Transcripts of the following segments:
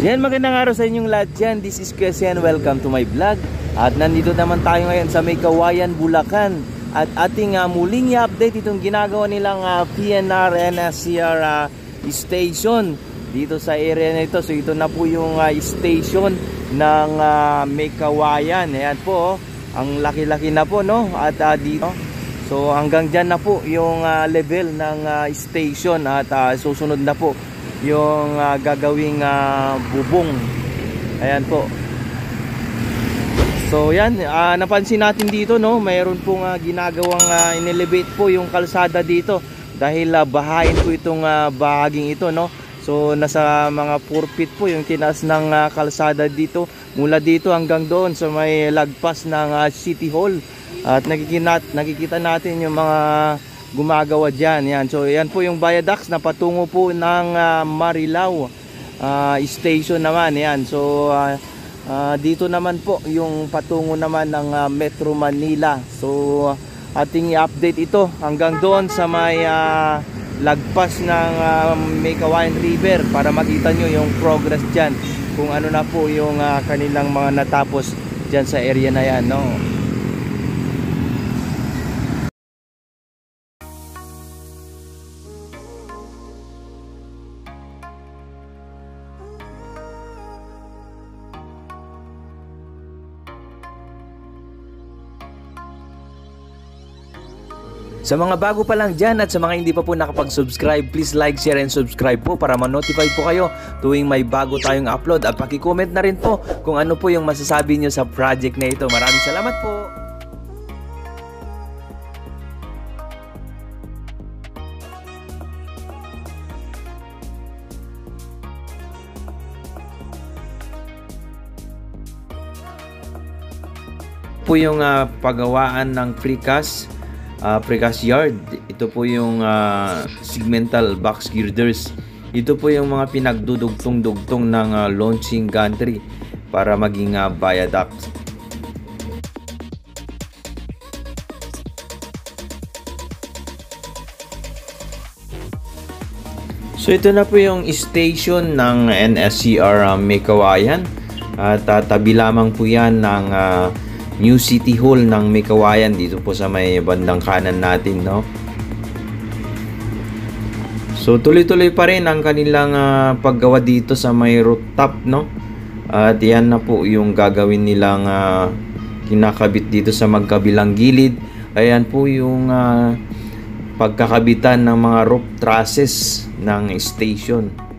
Yan, magandang araw sa inyong lahat dyan. This is Christian, welcome to my vlog. At nandito naman tayo ngayon sa May Kawayan, Bulacan. At ating muling i-update itong ginagawa nilang PNR NSCR station dito sa area na ito. So ito na po yung station ng May Kawayan. Ayan po, ang laki-laki na po, no? At dito, so hanggang dyan na po yung level ng station. At susunod na po yung gagawing bubong. Ayan po. So yan, napansin natin dito, no, mayroon pong ginagawang in-elevate po yung kalsada dito dahil bahain po itong bahaging ito, no. So nasa mga 4 feet po yung tinaas ng kalsada dito, mula dito hanggang doon sa may lagpas ng City Hall. At nakikita natin yung mga gumagawa dyan. Yan. So yan po yung viaducts na patungo po ng Marilao station naman. Yan. So dito naman po yung patungo naman ng Metro Manila. So ating i-update ito hanggang doon sa may lagpas ng May Kawayan River para makita nyo yung progress dyan, kung ano na po yung kanilang mga natapos dyan sa area na yan, no? Sa mga bago pa lang dyan at sa mga hindi pa po nakapag-subscribe, please like, share, and subscribe po para ma-notify po kayo tuwing may bago tayong upload. At paki-comment na rin po kung ano po yung masasabi nyo sa project na ito. Maraming salamat po! Po yung paggawaan ng precast yard. Ito po yung segmental box girders. Ito po yung mga pinagdudugtong-dugtong ng launching gantry para maging viaduct. So ito na po yung station ng NSCR May Kawayan. At tabi lamang po yan ng New City Hall ng May Kawayan, dito po sa may bandang kanan natin, no? So tuloy-tuloy pa rin ang kanilang paggawa dito sa may rooftop, no? At yan na po yung gagawin nilang kinakabit dito sa magkabilang gilid. Ayan po yung pagkakabitan ng mga roof trusses ng station.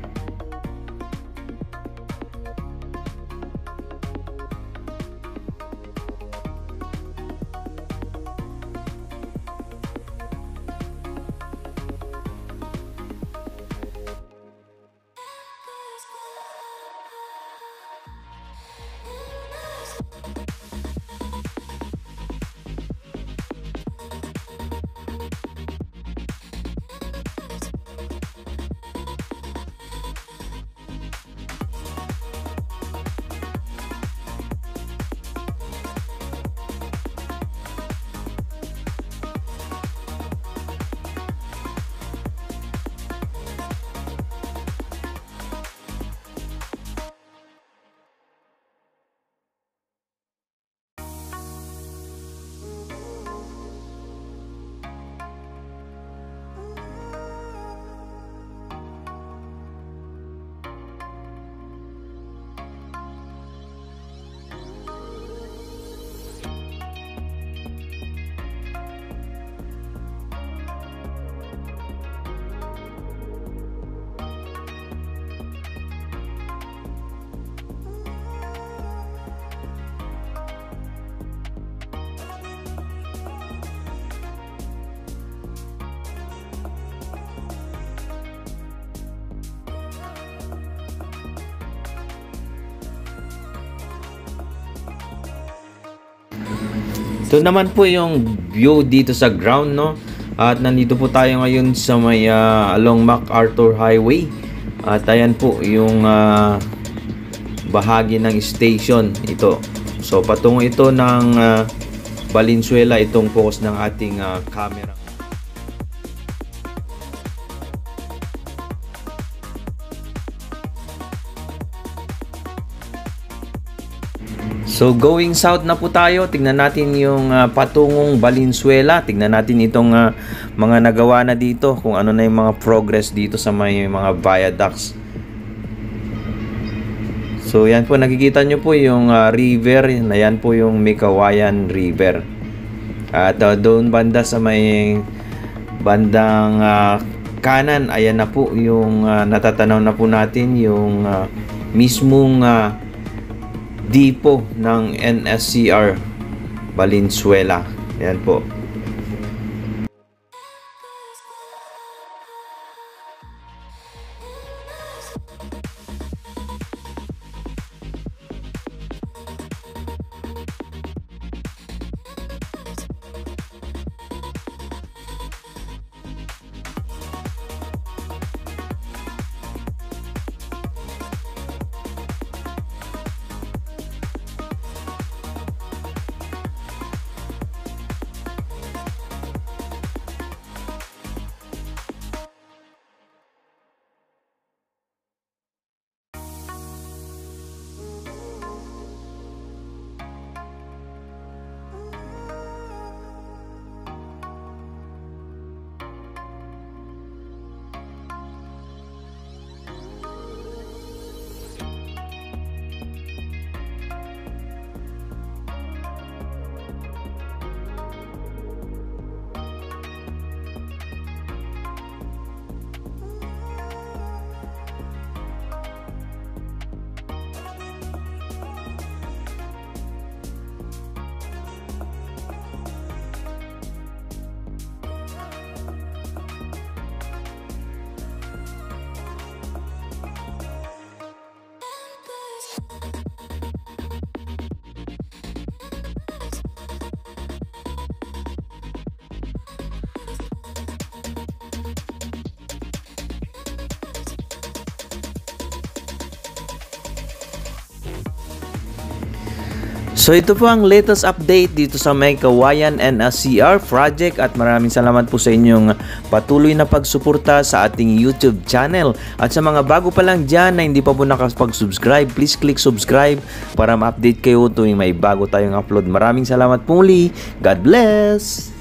Ito naman po yung view dito sa ground, no? At nandito po tayo ngayon sa may along MacArthur Highway. At ayan po yung bahagi ng station ito. So patungo ito ng Valenzuela, itong focus ng ating camera. So going south na po tayo. Tignan natin yung patungong Valenzuela. Tignan natin itong mga nagawa na dito, kung ano na yung mga progress dito sa may mga viaducts. So yan po, nakikita nyo po yung river. Yan po yung Mikawayan River. At doon banda sa may bandang kanan, ayan na po yung natatanaw na po natin yung mismong depot ng NSCR Valenzuela. Yan po. So ito po ang latest update dito sa Mikawayan NSCR project, at maraming salamat po sa inyong patuloy na pagsuporta sa ating YouTube channel. At sa mga bago pa lang dyan na hindi pa po nakapag-subscribe, please click subscribe para ma-update kayo tuwing may bago tayong upload. Maraming salamat po muli. God bless!